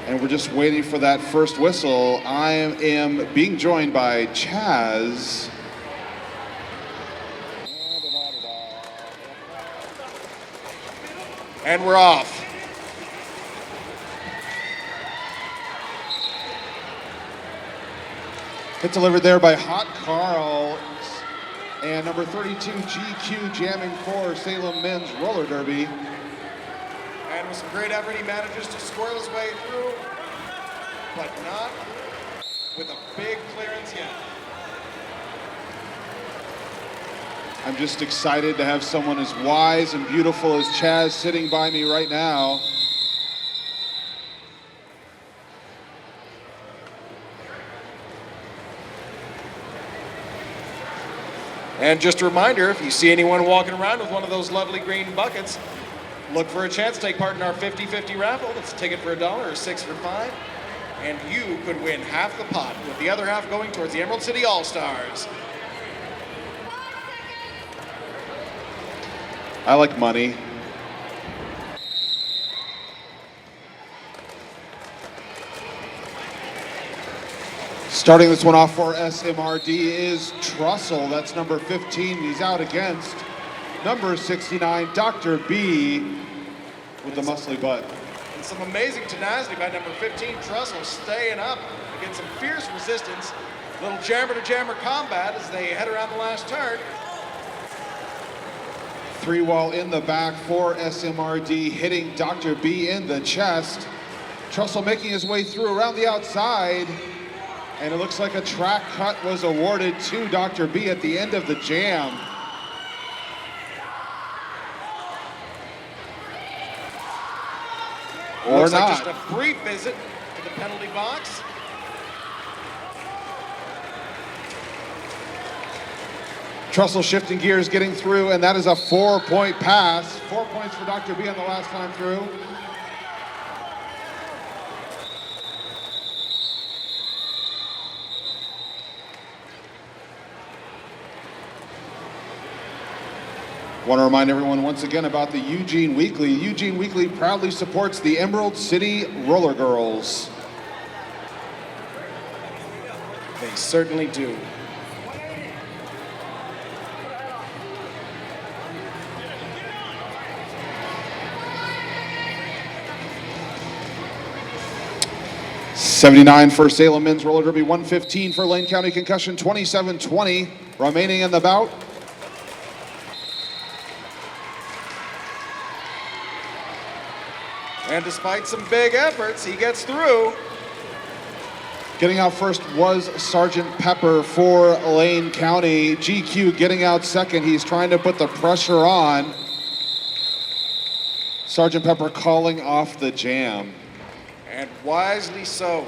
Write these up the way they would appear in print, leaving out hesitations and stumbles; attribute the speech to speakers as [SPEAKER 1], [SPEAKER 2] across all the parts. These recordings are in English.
[SPEAKER 1] And we're just waiting for that first whistle. I am being joined by Chaz.
[SPEAKER 2] And we're off.
[SPEAKER 1] Hit delivered there by Hot Carl and number 32 GQ jamming for Salem men's roller derby.
[SPEAKER 2] And with some great effort, he manages to squirrel his way through, but not with a big clearance yet.
[SPEAKER 1] I'm just excited to have someone as wise and beautiful as Chaz sitting by me right now.
[SPEAKER 2] And just a reminder, if you see anyone walking around with one of those lovely green buckets, look for a chance to take part in our 50-50 raffle. That's a ticket for $1 or 6 for $5. And you could win half the pot, with the other half going towards the Emerald City All-Stars.
[SPEAKER 1] I like money. Starting this one off for SMRD is Trussell. That's number 15. He's out against number 69, Dr. B, with the muscly butt.
[SPEAKER 2] And some amazing tenacity by number 15, Trussell, staying up against some fierce resistance. Little jammer-to-jammer combat as they head around the last turn.
[SPEAKER 1] Three wall in the back for SMRD, hitting Dr. B in the chest. Trussell making his way through around the outside. And it looks like a track cut was awarded to Dr. B at the end of the jam. Or
[SPEAKER 2] looks
[SPEAKER 1] not.
[SPEAKER 2] like just a brief visit to the penalty box.
[SPEAKER 1] Trussell shifting gears, getting through, and that is a 4-point pass. 4 points for Dr. B on the last time through. Want to remind everyone once again about the Eugene Weekly. Eugene Weekly proudly supports the Emerald City Roller Girls.
[SPEAKER 2] They certainly do.
[SPEAKER 1] $79 for Salem men's roller derby, $115 for Lane County Concussion, $27.20 remaining in the bout.
[SPEAKER 2] And despite some big efforts, he gets through.
[SPEAKER 1] Getting out first was Sergeant Pepper for Lane County. GQ getting out second. He's trying to put the pressure on. Sergeant Pepper calling off the jam.
[SPEAKER 2] And wisely so.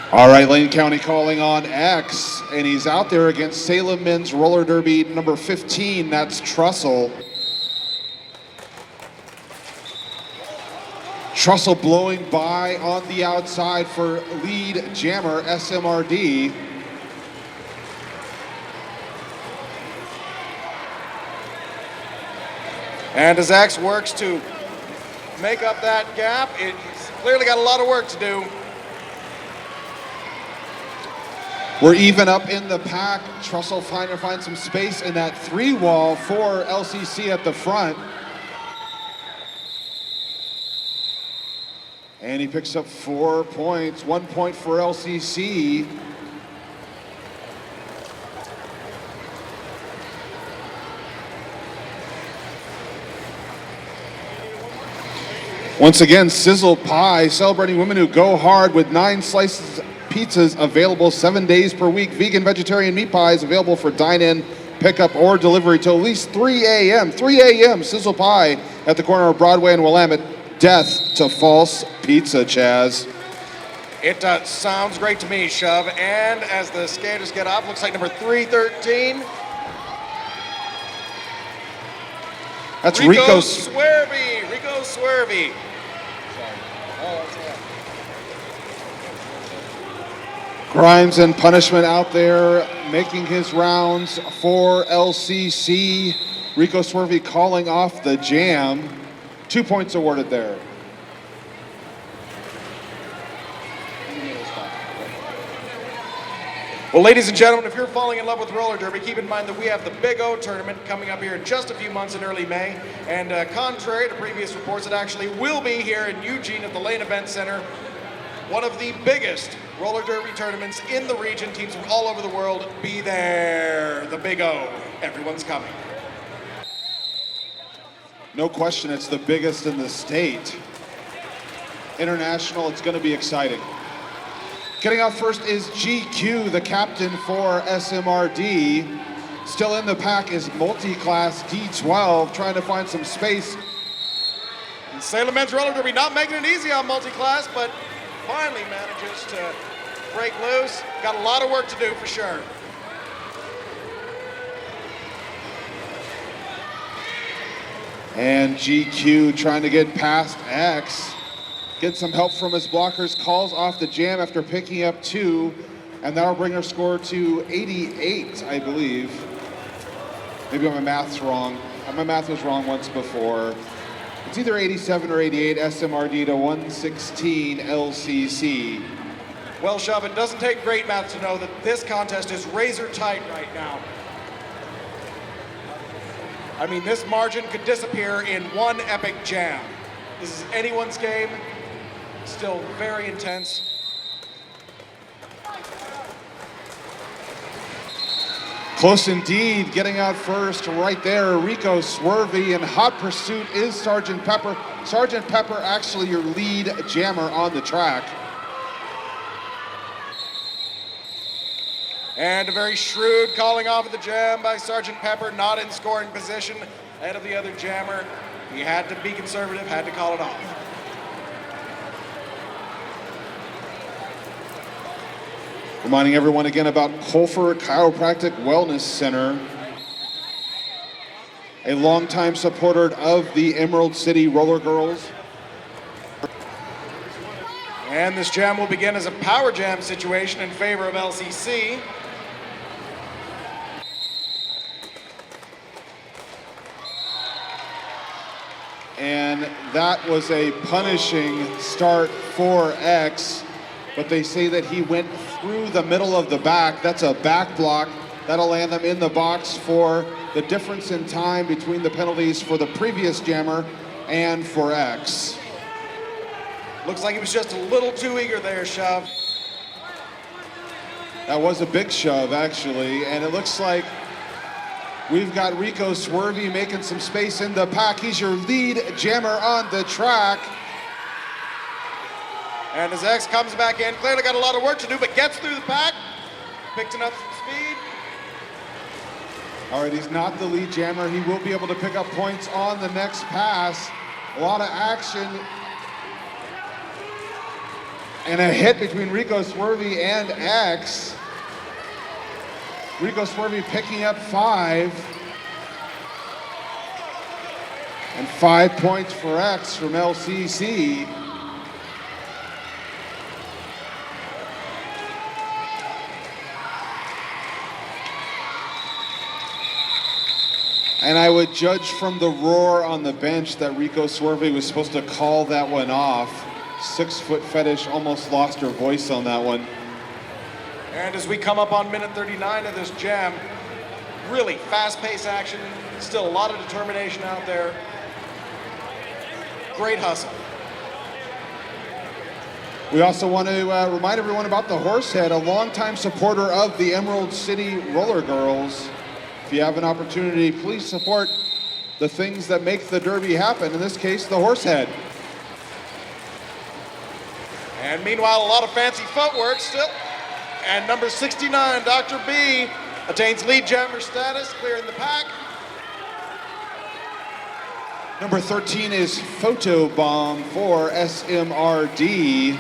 [SPEAKER 1] All right, Lane County calling on X, and he's out there against Salem men's roller derby number 15. That's Trussell. Trussell blowing by on the outside for lead jammer SMRD.
[SPEAKER 2] And as X works to make up that gap, it's clearly got a lot of work to do.
[SPEAKER 1] We're even up in the pack. Trussell trying to find some space in that three wall for LCC at the front. And he picks up 4 points, 1 point for LCC. Once again, Sizzle Pie, celebrating women who go hard with 9 slices pizzas available 7 days per week. Vegan, vegetarian meat pies available for dine-in, pickup, or delivery till at least 3 a.m. 3 a.m. Sizzle Pie at the corner of Broadway and Willamette. Death to false pizza, Chaz.
[SPEAKER 2] It sounds great to me, Shove. And as the skaters get up, looks like number 313.
[SPEAKER 1] That's
[SPEAKER 2] Rico Swervey. Rico Swervey.
[SPEAKER 1] Grimes and Punishment out there making his rounds for LCC. Rico Swervey calling off the jam. 2 points awarded there.
[SPEAKER 2] Well, ladies and gentlemen, if you're falling in love with roller derby, keep in mind that we have the Big O tournament coming up here in just a few months in early May. And contrary to previous reports, it actually will be here in Eugene at the Lane Event Center. One of the biggest roller derby tournaments in the region. Teams from all over the world be there. The Big O. Everyone's coming.
[SPEAKER 1] No question, it's the biggest in the state. International, it's going to be exciting. Getting out first is GQ, the captain for SMRD. Still in the pack is multi-class D12, trying to find some space.
[SPEAKER 2] And Salem men's roller derby not making it easy on multi-class, but finally manages to break loose. Got a lot of work to do for sure.
[SPEAKER 1] And GQ trying to get past X. Get some help from his blockers, calls off the jam after picking up 2, and that'll bring our score to 88, I believe. Maybe my math's wrong. My math was wrong once before. It's either 87 or 88, SMRD to 116 LCC.
[SPEAKER 2] Well, Shove, it doesn't take great math to know that this contest is razor tight right now. I mean, this margin could disappear in one epic jam. This is anyone's game. Still very intense.
[SPEAKER 1] Close indeed, getting out first right there, Rico Swervey. In hot pursuit is Sergeant Pepper. Sergeant Pepper actually your lead jammer on the track.
[SPEAKER 2] And a very shrewd calling off of the jam by Sergeant Pepper, not in scoring position ahead of the other jammer. He had to be conservative, had to call it off.
[SPEAKER 1] Reminding everyone again about Colfer Chiropractic Wellness Center, a longtime supporter of the Emerald City Roller Girls.
[SPEAKER 2] And this jam will begin as a power jam situation in favor of LCC.
[SPEAKER 1] And that was a punishing start for X, but they say that he went through the middle of the back. That's a back block. That'll land them in the box for the difference in time between the penalties for the previous jammer and for X.
[SPEAKER 2] Looks like he was just a little too eager there, Shove.
[SPEAKER 1] That was a big shove, actually, and it looks like we've got Rico Swervey making some space in the pack. He's your lead jammer on the track.
[SPEAKER 2] And as X comes back in, clearly got a lot of work to do, but gets through the pack, picking up some speed.
[SPEAKER 1] All right, he's not the lead jammer. He will be able to pick up points on the next pass. A lot of action. And a hit between Rico Swervey and X. Rico Swervey picking up 5. And 5 points for X from LCC. And I would judge from the roar on the bench that Rico Swervey was supposed to call that one off. 6 foot fetish almost lost her voice on that one.
[SPEAKER 2] And as we come up on minute 39 of this jam, really fast-paced action, still a lot of determination out there. Great hustle.
[SPEAKER 1] We also want to remind everyone about the Horsehead, a longtime supporter of the Emerald City Roller Girls. If you have an opportunity, please support the things that make the Derby happen, in this case, the Horsehead.
[SPEAKER 2] And meanwhile, a lot of fancy footwork still. And number 69, Dr. B, attains lead jammer status, clearing the pack.
[SPEAKER 1] Number 13 is Photobomb for SMRD.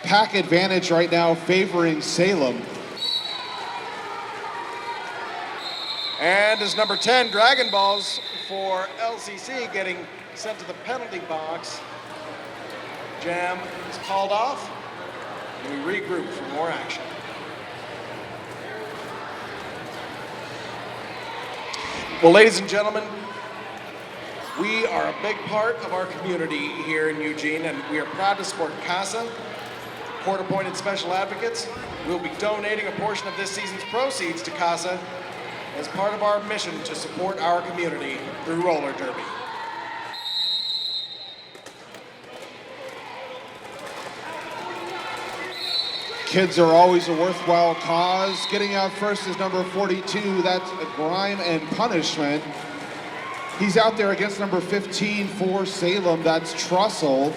[SPEAKER 1] Pack advantage right now favoring Salem.
[SPEAKER 2] And as number 10, Dragon Balls for LCC getting sent to the penalty box. Jam is called off, and we regroup for more action. Well, ladies and gentlemen, we are a big part of our community here in Eugene, and we are proud to support CASA, court-appointed special advocates. We'll be donating a portion of this season's proceeds to CASA as part of our mission to support our community through roller derby.
[SPEAKER 1] Kids are always a worthwhile cause. Getting out first is number 42. That's Grime and Punishment. He's out there against number 15 for Salem. That's Trussell.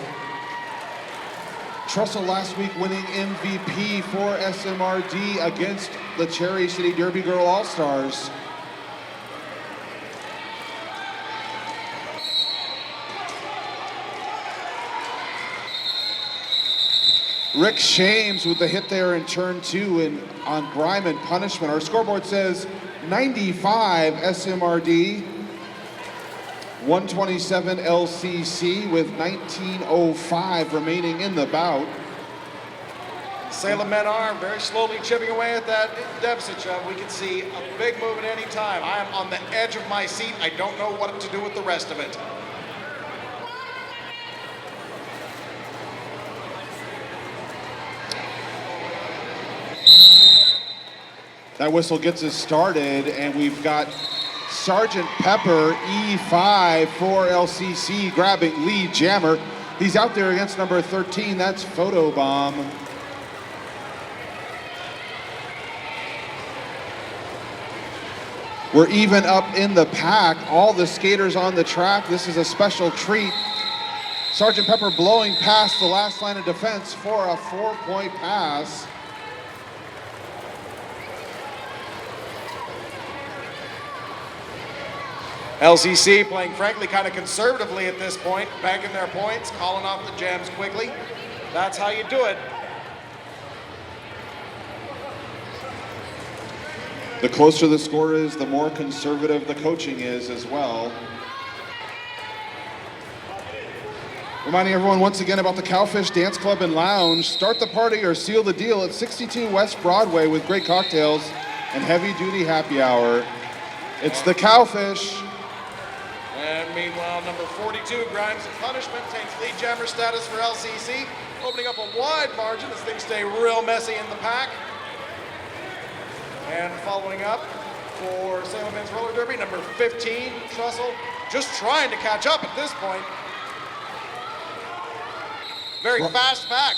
[SPEAKER 1] Trussell last week winning MVP for SMRD against the Cherry City Derby Girl All-Stars. Rick Shames with the hit there in turn 2 and on Grime and Punishment. Our scoreboard says 95 SMRD, 127 LCC with 19:05 remaining in the bout.
[SPEAKER 2] Salem men are very slowly chipping away at that deficit, Chubb. We can see a big move at any time. I am on the edge of my seat. I don't know what to do with the rest of it.
[SPEAKER 1] That whistle gets us started, and we've got Sergeant Pepper, E5 for LCC, grabbing lead jammer. He's out there against number 13, that's Photobomb. We're even up in the pack, all the skaters on the track. This is a special treat. Sergeant Pepper blowing past the last line of defense for a 4-point pass.
[SPEAKER 2] LCC playing, frankly, kind of conservatively at this point, banking their points, calling off the jams quickly. That's how you do it.
[SPEAKER 1] The closer the score is, the more conservative the coaching is as well. Reminding everyone once again about the Cowfish Dance Club and Lounge. Start the party or seal the deal at 62 West Broadway with great cocktails and heavy-duty happy hour. It's the Cowfish.
[SPEAKER 2] And meanwhile, number 42, Grimes and Punishment, takes lead jammer status for LCC, opening up a wide margin as things stay real messy in the pack. And following up for Salem Men's Roller Derby, number 15, Trussell, just trying to catch up at this point. Very fast pack.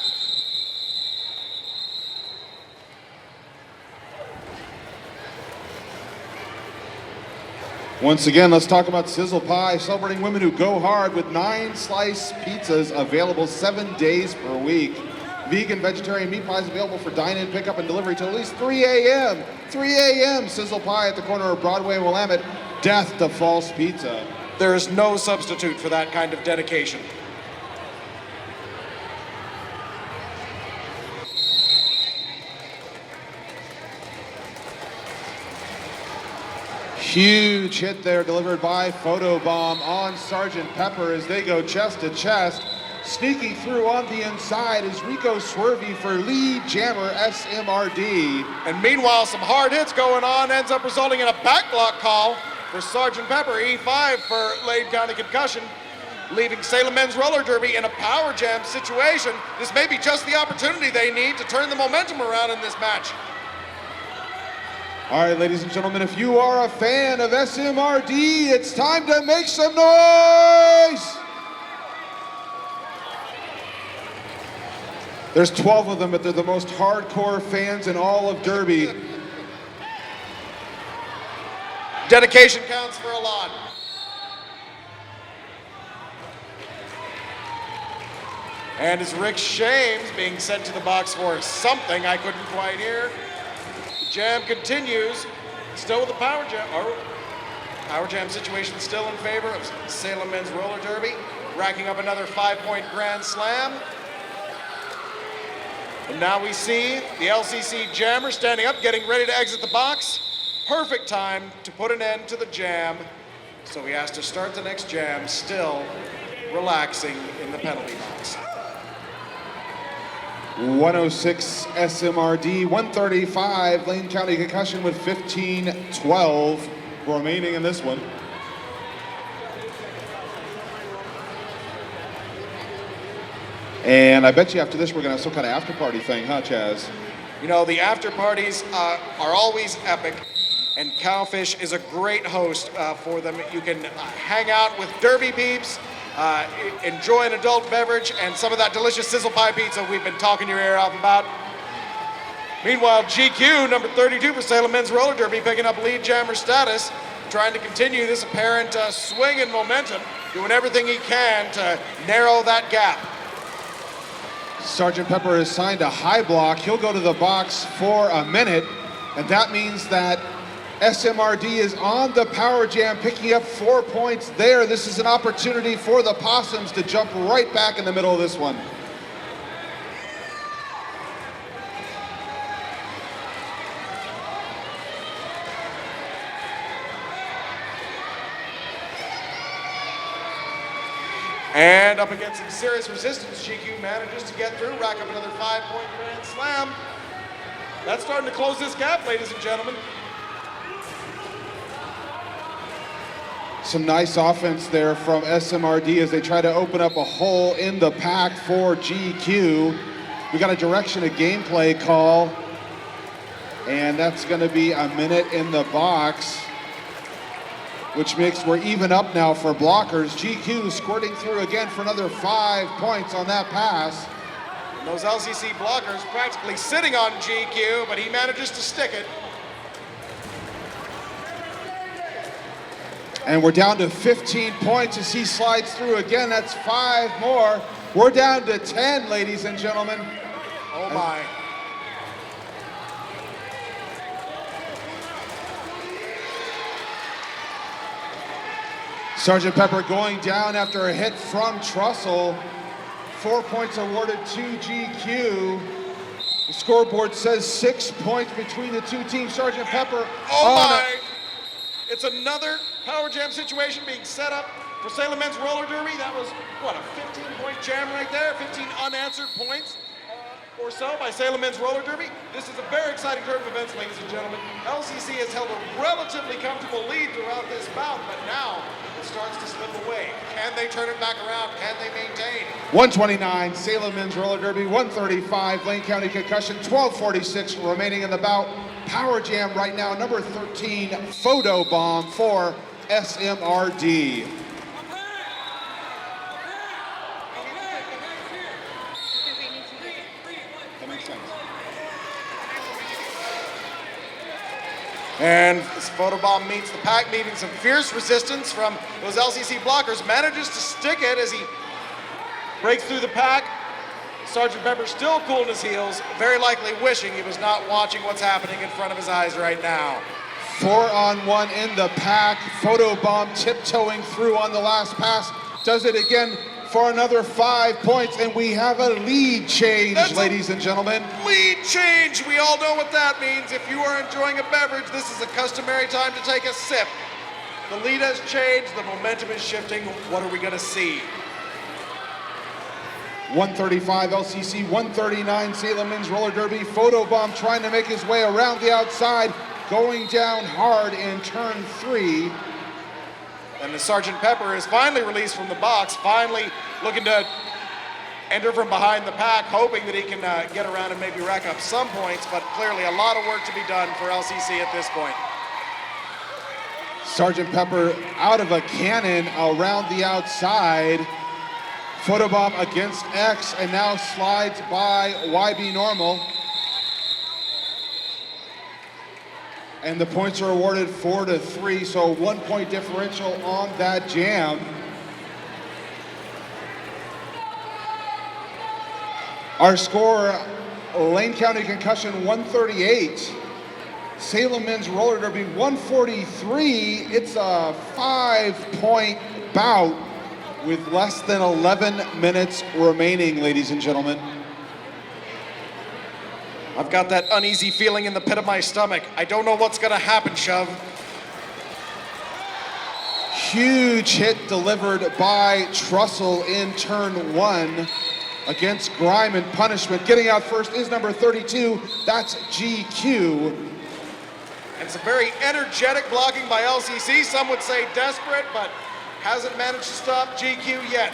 [SPEAKER 1] Once again, let's talk about Sizzle Pie, celebrating women who go hard with 9 slice pizzas available 7 days per week. Vegan, vegetarian meat pies available for dine-in, pickup, and delivery till at least 3 a.m. 3 a.m. Sizzle Pie at the corner of Broadway and Willamette. Death to false pizza.
[SPEAKER 2] There is no substitute for that kind of dedication.
[SPEAKER 1] Huge hit there delivered by Photobomb on Sergeant Pepper as they go chest to chest. Sneaking through on the inside is Rico Swervey for lead jammer SMRD.
[SPEAKER 2] And meanwhile, some hard hits going on, ends up resulting in a back block call for Sergeant Pepper, E5 for Lade County Concussion, leaving Salem Men's Roller Derby in a power jam situation. This may be just the opportunity they need to turn the momentum around in this match.
[SPEAKER 1] All right, ladies and gentlemen, if you are a fan of SMRD, it's time to make some noise! There's 12 of them, but they're the most hardcore fans in all of Derby.
[SPEAKER 2] Dedication counts for a lot. And as Rick Shames being sent to the box for something I couldn't quite hear. The jam continues, still with the power jam. Power jam situation still in favor of Salem Men's Roller Derby, racking up another 5-point grand slam. And now we see the LCC jammer standing up, getting ready to exit the box. perfect time to put an end to the jam. So he has to start the next jam still relaxing in the penalty box.
[SPEAKER 1] 106 SMRD, 135 Lane County Concussion with 15-12 remaining in this one. And I bet you after this we're going to have some kind of after party thing, huh, Chaz?
[SPEAKER 2] You know, the after parties are always epic, and Cowfish is a great host for them. You can hang out with Derby peeps, enjoy an adult beverage, and some of that delicious sizzle pie pizza we've been talking your ear off about. Meanwhile, GQ, number 32 for Salem Men's Roller Derby, picking up lead jammer status, trying to continue this apparent swing in momentum, doing everything he can to narrow that gap.
[SPEAKER 1] Sergeant Pepper is signed a high block. He'll go to the box for a minute, and that means that SMRD is on the power jam, picking up 4 points there. This is an opportunity for the Possums to jump right back in the middle of this one.
[SPEAKER 2] And up against some serious resistance, GQ manages to get through, rack up another 5-point grand slam. That's starting to close this gap, ladies and gentlemen.
[SPEAKER 1] Some nice offense there from SMRD as they try to open up a hole in the pack for GQ. We got a direction of gameplay call, and that's going to be a minute in the box, which makes we're even up now for blockers. GQ squirting through again for another 5 points on that pass.
[SPEAKER 2] And those LCC blockers practically sitting on GQ, but he manages to stick it.
[SPEAKER 1] And we're down to 15 points as he slides through again. That's 5 more. We're down to 10, ladies and gentlemen.
[SPEAKER 2] Oh my.
[SPEAKER 1] Sergeant Pepper going down after a hit from Trussell. 4 points awarded to GQ. The scoreboard says 6 points between the two teams. Sergeant Pepper.
[SPEAKER 2] Oh my! It's another power jam situation being set up for Salem Men's Roller Derby. That was, what, a 15-point jam right there? 15 unanswered points or so by Salem Men's Roller Derby. This is a very exciting turn of events, ladies and gentlemen. LCC has held a relatively comfortable lead throughout this bout, but now it starts to slip away. Can they turn it back around? Can they maintain?
[SPEAKER 1] 129, Salem Men's Roller Derby. 135, Lane County Concussion. 12:46 remaining in the bout. Power jam right now, number 13, Photo Bomb for SMRD. That makes sense.
[SPEAKER 2] And this photobomb meets the pack, meeting some fierce resistance from those LCC blockers. Manages to stick it as he breaks through the pack. Sergeant Pepper still cool in his heels, very likely wishing he was not watching what's happening in front of his eyes right now.
[SPEAKER 1] 4-on-1 in the pack. Photobomb tiptoeing through on the last pass. Does it again for another 5 points, and we have a lead change, ladies and gentlemen.
[SPEAKER 2] Lead change! We all know what that means. If you are enjoying a beverage, this is a customary time to take a sip. The lead has changed, the momentum is shifting. What are we gonna see?
[SPEAKER 1] 135 LCC, 139 Salem Men's Roller Derby. Photobomb trying to make his way around the outside, going down hard in turn 3.
[SPEAKER 2] And the Sergeant Pepper is finally released from the box, finally looking to enter from behind the pack, hoping that he can get around and maybe rack up some points, but clearly a lot of work to be done for LCC at this point.
[SPEAKER 1] Sergeant Pepper out of a cannon around the outside. Photobomb against X, and now slides by YB Normal. And the points are awarded 4-3, so 1 point differential on that jam. Our score, Lane County Concussion 138, Salem Men's Roller Derby 143. It's a 5-point bout with less than 11 minutes remaining, ladies and gentlemen.
[SPEAKER 2] I've got that uneasy feeling in the pit of my stomach. I don't know what's gonna happen, Shove.
[SPEAKER 1] Huge hit delivered by Trussell in turn 1 against Grime and Punishment. Getting out first is number 32, that's GQ.
[SPEAKER 2] And some very energetic blocking by LCC. Some would say desperate, but hasn't managed to stop GQ yet.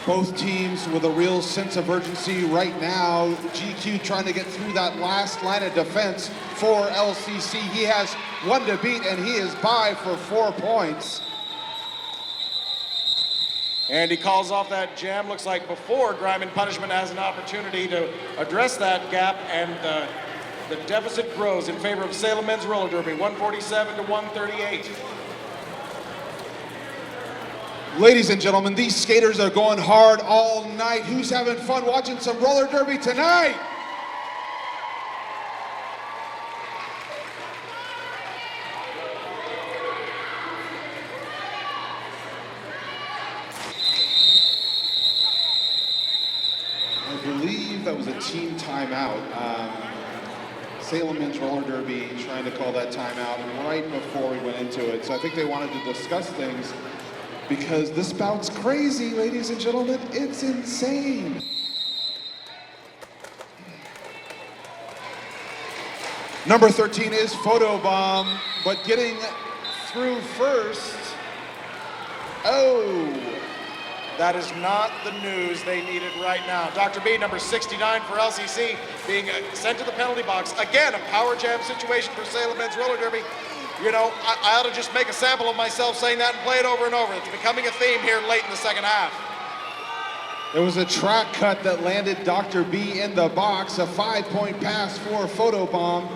[SPEAKER 1] Both teams with a real sense of urgency right now. GQ trying to get through that last line of defense for LCC. He has 1 to beat, and he is by for 4 points.
[SPEAKER 2] And he calls off that jam. Looks like before Grime and Punishment has an opportunity to address that gap, and the deficit grows in favor of Salem men's roller derby, 147 to 138.
[SPEAKER 1] Ladies and gentlemen, these skaters are going hard all night. Who's having fun watching some roller derby tonight? I believe that was a team timeout. Salem men's roller derby trying to call that timeout right before we went into it. So I think they wanted to discuss things because this bout's crazy, ladies and gentlemen. It's insane. Number 13 is Photobomb, but getting through first. Oh.
[SPEAKER 2] That is not the news they needed right now. Dr. B, number 69 for LCC, being sent to the penalty box. Again, a power jam situation for Salem men's roller derby. You know, I ought to just make a sample of myself saying that and play it over and over. It's becoming a theme here late in the second half.
[SPEAKER 1] There was a track cut that landed Dr. B in the box. A 5-point pass for Photobomb.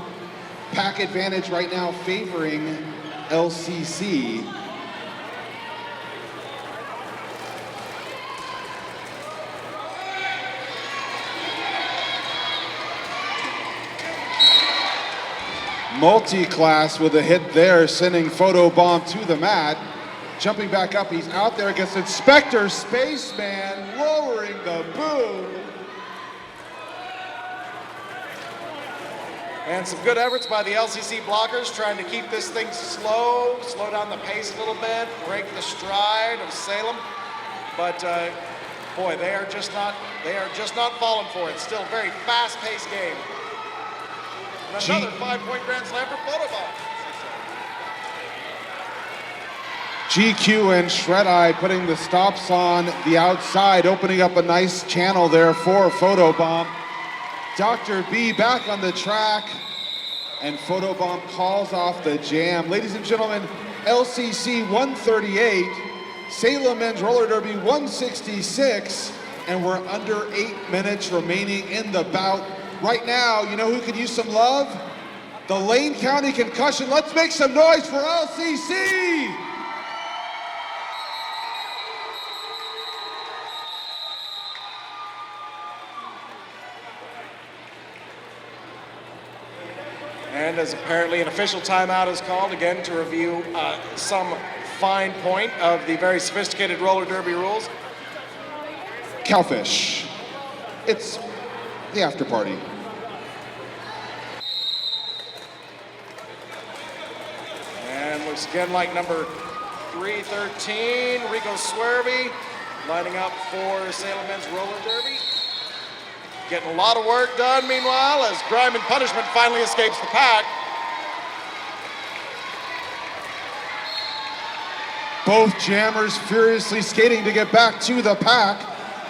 [SPEAKER 1] Pack advantage right now favoring LCC. Multi-class with a hit there, sending Photobomb to the mat. Jumping back up, he's out there against Inspector Spaceman, lowering the boom.
[SPEAKER 2] And some good efforts by the LCC blockers, trying to keep this thing slow down the pace a little bit, break the stride of Salem. But boy, they are just not falling for it. Still a very fast-paced game. And another 5-point grand slam for Photobomb.
[SPEAKER 1] GQ and Shred-Eye putting the stops on the outside, opening up a nice channel there for Photobomb. Dr. B back on the track, and Photobomb calls off the jam. Ladies and gentlemen, LCC 138, Salem men's roller derby 166, and we're under 8 minutes remaining in the bout. Right now, you know who could use some love? The Lane County Concussion. Let's make some noise for LCC!
[SPEAKER 2] And as apparently an official timeout is called, again to review some fine point of the very sophisticated roller derby rules.
[SPEAKER 1] Cowfish. It's the after party.
[SPEAKER 2] And looks again like number 313, Rico Swervey, lining up for Salem men's roller derby. Getting a lot of work done, meanwhile, as Grime and Punishment finally escapes the pack.
[SPEAKER 1] Both jammers furiously skating to get back to the pack.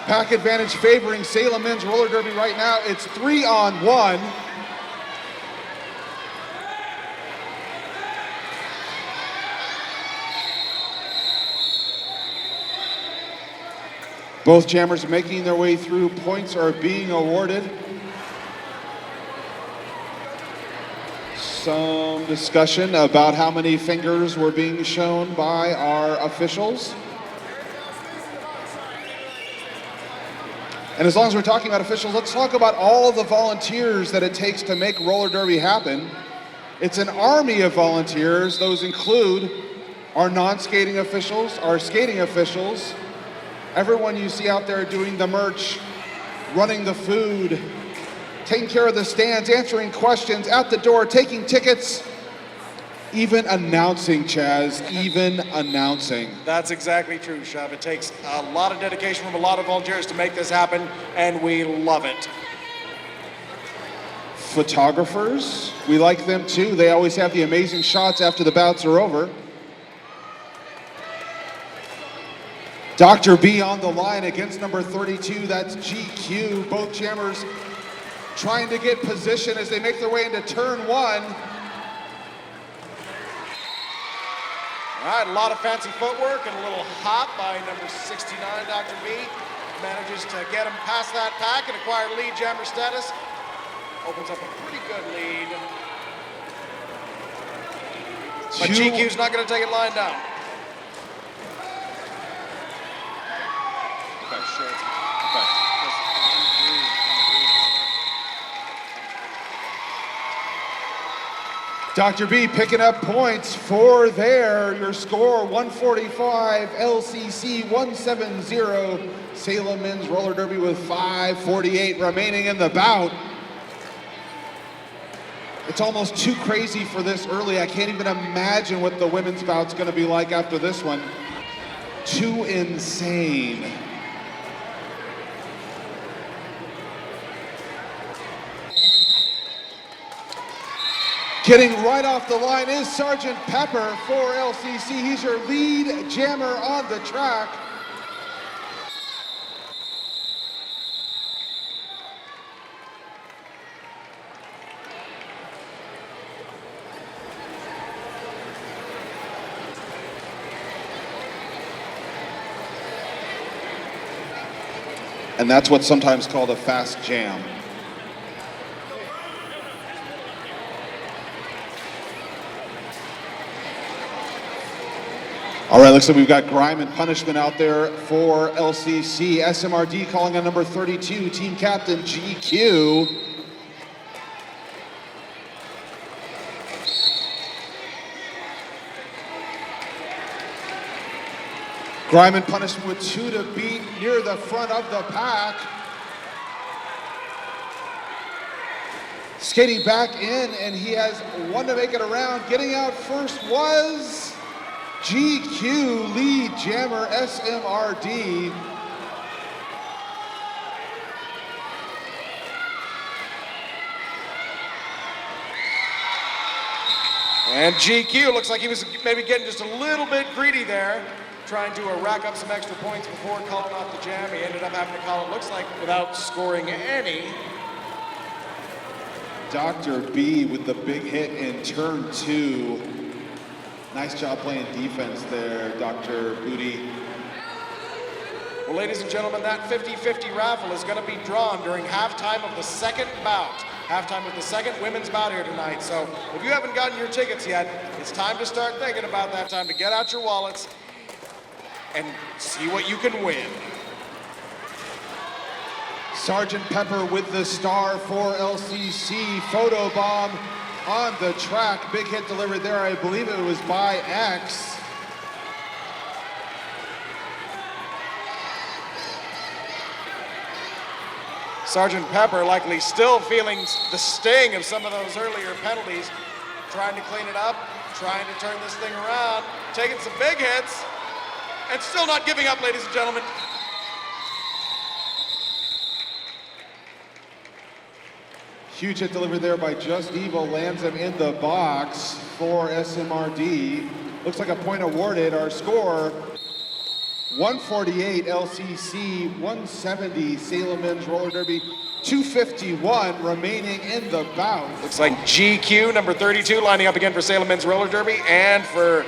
[SPEAKER 1] Pack advantage favoring Salem men's roller derby right now. It's 3-on-1. Both jammers making their way through. Points are being awarded. Some discussion about how many fingers were being shown by our officials. And as long as we're talking about officials, let's talk about all the volunteers that it takes to make roller derby happen. It's an army of volunteers. Those include our non-skating officials, our skating officials, everyone you see out there doing the merch, running the food, taking care of the stands, answering questions at the door, taking tickets, even announcing, Chaz, even announcing.
[SPEAKER 2] That's exactly true, Shav. It takes a lot of dedication from a lot of volunteers to make this happen, and we love it.
[SPEAKER 1] Photographers, we like them too. They always have the amazing shots after the bouts are over. Dr. B on the line against number 32, that's GQ. Both jammers trying to get position as they make their way into turn one.
[SPEAKER 2] All right, a lot of fancy footwork and a little hop by number 69, Dr. B. Manages to get him past that pack and acquire lead jammer status. Opens up a pretty good lead. But GQ's not going to take it lying down. Okay, sure. Okay.
[SPEAKER 1] Dr. B picking up points for there. Your score 145, LCC 170. Salem men's roller derby with 5:48 remaining in the bout. It's almost too crazy for this early. I can't even imagine what the women's bout's going to be like after this one. Too insane. Getting right off the line is Sergeant Pepper for LCC. He's your lead jammer on the track. And that's what's sometimes called a fast jam. All right, looks like we've got grime and punishment out there for LCC. SMRD calling on number 32, team captain GQ. Grime and punishment with 2 to beat near the front of the pack. Skating back in, and he has 1 to make it around. Getting out first was GQ, lead jammer SMRD.
[SPEAKER 2] And GQ looks like he was maybe getting just a little bit greedy there, trying to rack up some extra points before calling off the jam. He ended up having to call it, looks like, without scoring any.
[SPEAKER 1] Dr. B with the big hit in turn 2. Nice job playing defense there, Dr. Booty.
[SPEAKER 2] Well, ladies and gentlemen, that 50-50 raffle is going to be drawn during halftime of the second bout. Halftime of the second women's bout here tonight. So if you haven't gotten your tickets yet, it's time to start thinking about that, time to get out your wallets and see what you can win.
[SPEAKER 1] Sergeant Pepper with the star for LCC. Photobomb on the track. Big hit delivered there. I believe it was by X.
[SPEAKER 2] Sergeant Pepper likely still feeling the sting of some of those earlier penalties, trying to clean it up, trying to turn this thing around, taking some big hits, and still not giving up, ladies and gentlemen.
[SPEAKER 1] Huge hit delivered there by Just Evil, lands him in the box for SMRD. Looks like a point awarded. Our score, 148 LCC, 170 Salem men's roller derby, 251 remaining in the bout.
[SPEAKER 2] Looks like GQ, number 32, lining up again for Salem men's roller derby, and for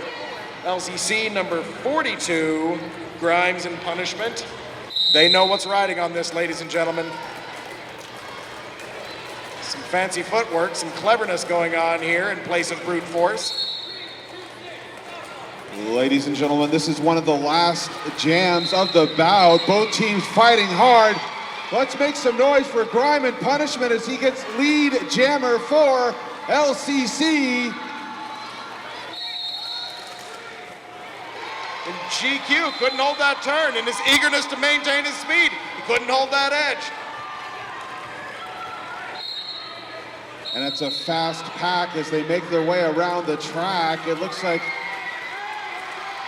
[SPEAKER 2] LCC, number 42, Grimes and Punishment. They know what's riding on this, ladies and gentlemen. Some fancy footwork, some cleverness going on here in place of brute force.
[SPEAKER 1] Ladies and gentlemen, this is one of the last jams of the bout. Both teams fighting hard. Let's make some noise for Grime and Punishment as he gets lead jammer for LCC.
[SPEAKER 2] And GQ couldn't hold that turn in his eagerness to maintain his speed. He couldn't hold that edge.
[SPEAKER 1] And it's a fast pack as they make their way around the track. It looks like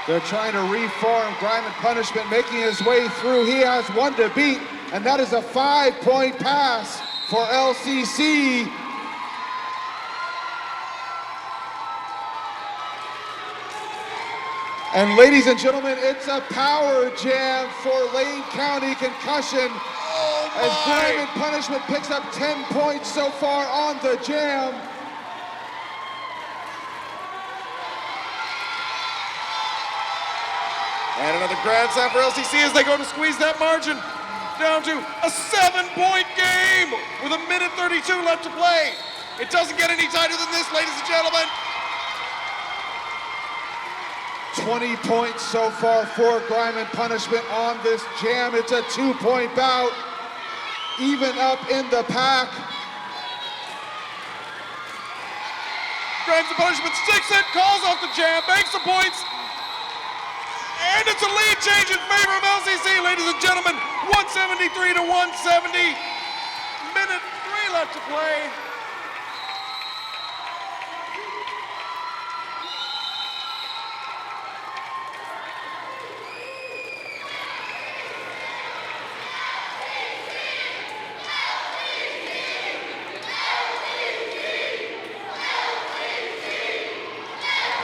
[SPEAKER 1] they're trying to reform Griman Punishment, making his way through. He has one to beat, and that is a 5-point pass for LCC. And ladies and gentlemen, it's a power jam for Lane County Concussion. As Griman Punishment picks up 10 points so far on the jam.
[SPEAKER 2] And another grand slam for LCC as they go to squeeze that margin down to a 7-point game with 1:32 left to play. It doesn't get any tighter than this, ladies and gentlemen.
[SPEAKER 1] 20 points so far for Griman Punishment on this jam. It's a 2-point bout. Even up in the pack.
[SPEAKER 2] Griman Punishment sticks it, calls off the jam, makes the points. And it's a lead change in favor of LCC, ladies and gentlemen. 173 to 170. Minute 3 left to play.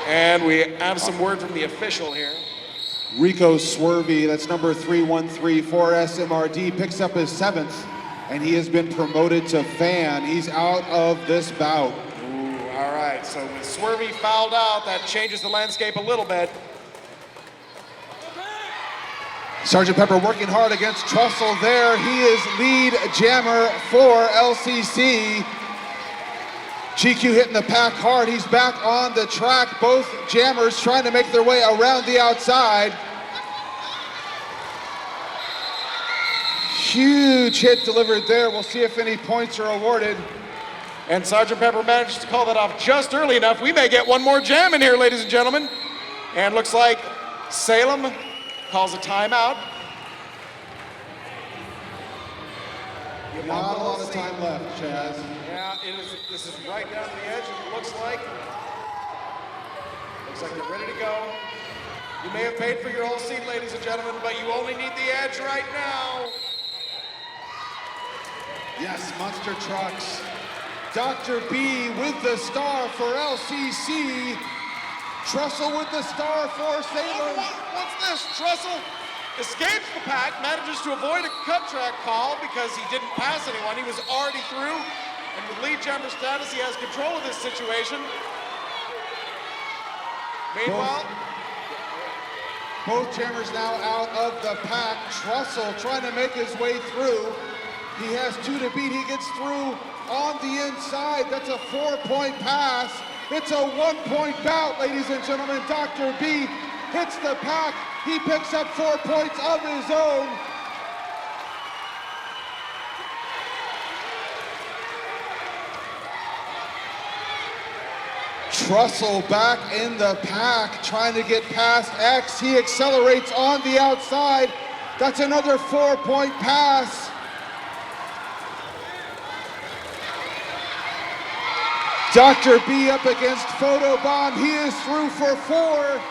[SPEAKER 2] And we have some word from the official here.
[SPEAKER 1] Rico Swervey, that's number 313 for SMRD, picks up his 7th, and he has been promoted to fan. He's out of this bout.
[SPEAKER 2] Ooh, all right, so with Swervey fouled out, that changes the landscape a little bit.
[SPEAKER 1] Sergeant Pepper working hard against Trussell there. He is lead jammer for LCC. GQ hitting the pack hard. He's back on the track. Both jammers trying to make their way around the outside. Huge hit delivered there. We'll see if any points are awarded.
[SPEAKER 2] And Sergeant Pepper manages to call that off just early enough. We may get one more jam in here, ladies and gentlemen. And looks like Salem calls a timeout.
[SPEAKER 1] Not a lot of time left, Chaz.
[SPEAKER 2] Yeah, this is right down to the edge, it looks like. Looks like they're ready to go. You may have paid for your whole seat, ladies and gentlemen, but you only need the edge right now.
[SPEAKER 1] Yes, monster trucks. Dr. B with the star for LCC. Trussell with the star for Salem.
[SPEAKER 2] What's this? Trussell escapes the pack, manages to avoid a cut track call because he didn't pass anyone. He was already through. And with lead jammer status, he has control of this situation. Meanwhile,
[SPEAKER 1] both jammers now out of the pack. Trussell trying to make his way through. He has 2 to beat. He gets through on the inside. That's a 4-point pass. It's a 1-point bout, ladies and gentlemen. Dr. B hits the pack. He picks up 4 points of his own. Trussell back in the pack, trying to get past X. He accelerates on the outside. That's another 4-point pass. Dr. B up against Photobomb. He is through for 4.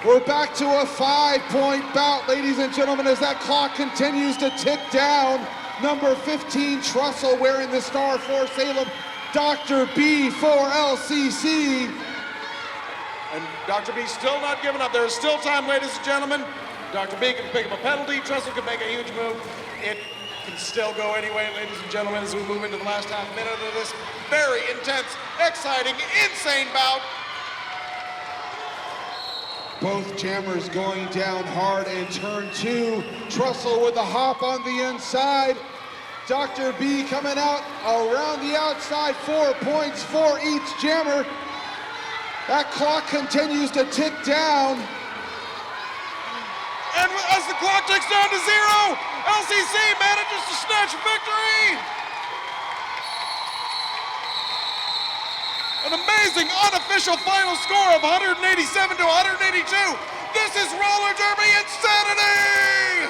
[SPEAKER 1] We're back to a 5-point bout, ladies and gentlemen, as that clock continues to tick down. Number 15, Trussell wearing the star for Salem. Dr. B for LCC.
[SPEAKER 2] And Dr. B still not giving up. There is still time, ladies and gentlemen. Dr. B can pick up a penalty. Trussell can make a huge move. It can still go anyway, ladies and gentlemen, as we move into the last half minute of this very intense, exciting, insane bout.
[SPEAKER 1] Both jammers going down hard in turn 2. Trussell with a hop on the inside. Dr. B coming out around the outside. 4 points for each jammer. That clock continues to tick down.
[SPEAKER 2] And as the clock ticks down to 0, LCC manages to snatch victory. An amazing unofficial final score of 187 to 182. This is roller derby insanity!